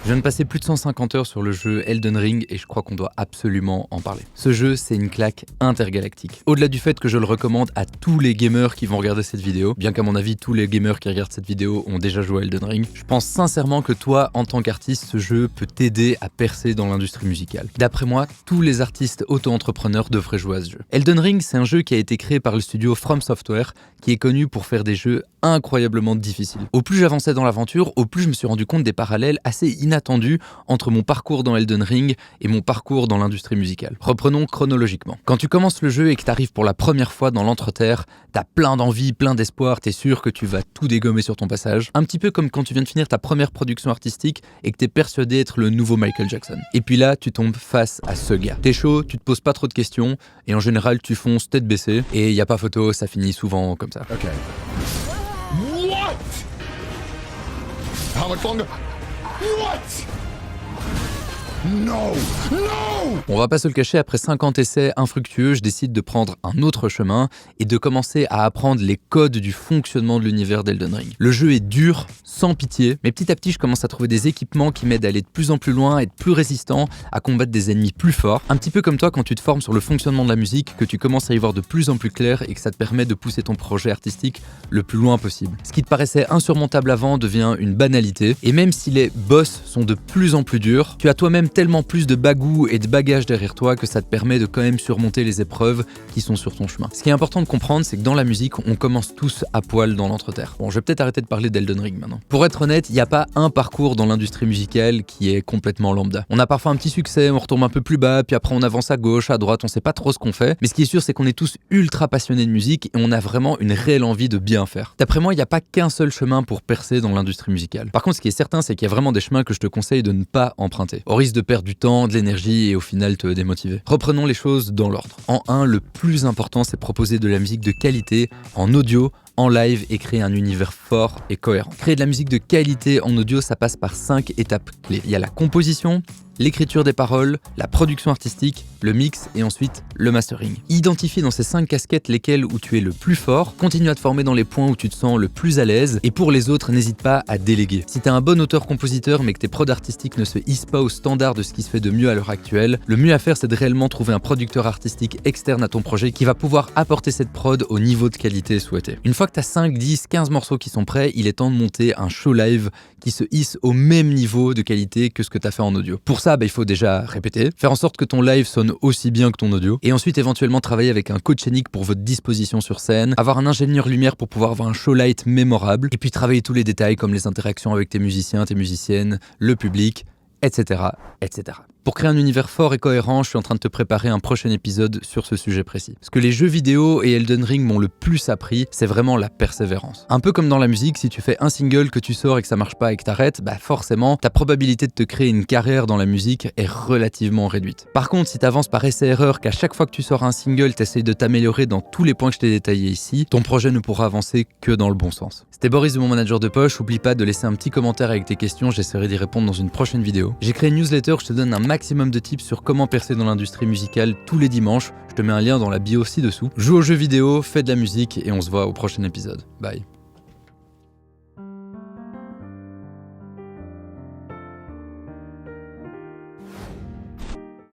Je viens de passer plus de 150 heures sur le jeu Elden Ring et je crois qu'on doit absolument en parler. Ce jeu, c'est une claque intergalactique. Au-delà du fait que je le recommande à tous les gamers qui vont regarder cette vidéo, bien qu'à mon avis, tous les gamers qui regardent cette vidéo ont déjà joué à Elden Ring, je pense sincèrement que toi, en tant qu'artiste, ce jeu peut t'aider à percer dans l'industrie musicale. D'après moi, tous les artistes auto-entrepreneurs devraient jouer à ce jeu. Elden Ring, c'est un jeu qui a été créé par le studio From Software, qui est connu pour faire des jeux incroyablement difficiles. Au plus j'avançais dans l'aventure, au plus je me suis rendu compte des parallèles assez inattendus entre mon parcours dans Elden Ring et mon parcours dans l'industrie musicale. Reprenons chronologiquement. Quand tu commences le jeu et que tu arrives pour la première fois dans l'Entreterre, t'as plein d'envie, plein d'espoir, t'es sûr que tu vas tout dégommer sur ton passage. Un petit peu comme quand tu viens de finir ta première production artistique et que t'es persuadé être le nouveau Michael Jackson. Et puis là, tu tombes face à ce gars. T'es chaud, tu te poses pas trop de questions et en général, tu fonces tête baissée et y a pas photo, ça finit souvent comme ça. Okay. What? How much longer? What? No! No! On va pas se le cacher, après 50 essais infructueux, je décide de prendre un autre chemin et de commencer à apprendre les codes du fonctionnement de l'univers d'Elden Ring. Le jeu est dur, sans pitié, mais petit à petit je commence à trouver des équipements qui m'aident à aller de plus en plus loin, à être plus résistant, à combattre des ennemis plus forts. Un petit peu comme toi quand tu te formes sur le fonctionnement de la musique, que tu commences à y voir de plus en plus clair et que ça te permet de pousser ton projet artistique le plus loin possible. Ce qui te paraissait insurmontable avant devient une banalité, et même si les boss sont de plus en plus durs, tu as toi-même tellement plus de bagou et de bagages derrière toi que ça te permet de quand même surmonter les épreuves qui sont sur ton chemin. Ce qui est important de comprendre, c'est que dans la musique, on commence tous à poil dans l'Entreterre. Bon, je vais peut-être arrêter de parler d'Elden Ring maintenant. Pour être honnête, il n'y a pas un parcours dans l'industrie musicale qui est complètement lambda. On a parfois un petit succès, on retombe un peu plus bas, puis après on avance à gauche, à droite, on sait pas trop ce qu'on fait. Mais ce qui est sûr, c'est qu'on est tous ultra passionnés de musique et on a vraiment une réelle envie de bien faire. D'après moi, il n'y a pas qu'un seul chemin pour percer dans l'industrie musicale. Par contre, ce qui est certain, c'est qu'il y a vraiment des chemins que je te conseille de ne pas emprunter, au risque de perdre du temps, de l'énergie et au final te démotiver. Reprenons les choses dans l'ordre. En 1, le plus important, c'est proposer de la musique de qualité en audio, en live et créer un univers fort et cohérent. Créer de la musique de qualité en audio, ça passe par 5 étapes clés. Il y a la composition, l'écriture des paroles, la production artistique, le mix et ensuite le mastering. Identifie dans ces 5 casquettes lesquelles où tu es le plus fort, continue à te former dans les points où tu te sens le plus à l'aise et pour les autres, n'hésite pas à déléguer. Si t'es un bon auteur-compositeur mais que tes prods artistiques ne se hissent pas au standard de ce qui se fait de mieux à l'heure actuelle, le mieux à faire c'est de réellement trouver un producteur artistique externe à ton projet qui va pouvoir apporter cette prod au niveau de qualité souhaité. Une fois que t'as 5, 10, 15 morceaux qui sont prêts, il est temps de monter un show live qui se hisse au même niveau de qualité que ce que t'as fait en audio. Pour ça, il faut déjà répéter, faire en sorte que ton live sonne aussi bien que ton audio, et ensuite éventuellement travailler avec un coach scénique pour votre disposition sur scène, avoir un ingénieur lumière pour pouvoir avoir un show light mémorable, et puis travailler tous les détails comme les interactions avec tes musiciens, tes musiciennes, le public, etc., etc. Pour créer un univers fort et cohérent, je suis en train de te préparer un prochain épisode sur ce sujet précis. Ce que les jeux vidéo et Elden Ring m'ont le plus appris, c'est vraiment la persévérance. Un peu comme dans la musique, si tu fais un single que tu sors et que ça marche pas et que t'arrêtes, forcément, ta probabilité de te créer une carrière dans la musique est relativement réduite. Par contre, si t'avances par essai-erreur, qu'à chaque fois que tu sors un single, t'essayes de t'améliorer dans tous les points que je t'ai détaillés ici, ton projet ne pourra avancer que dans le bon sens. C'était Boris de mon manager de poche, oublie pas de laisser un petit commentaire avec tes questions, j'essaierai d'y répondre dans une prochaine vidéo. J'ai créé une newsletter où je te donne un maximum de tips sur comment percer dans l'industrie musicale tous les dimanches. Je te mets un lien dans la bio ci-dessous. Joue aux jeux vidéo, fais de la musique et on se voit au prochain épisode. Bye.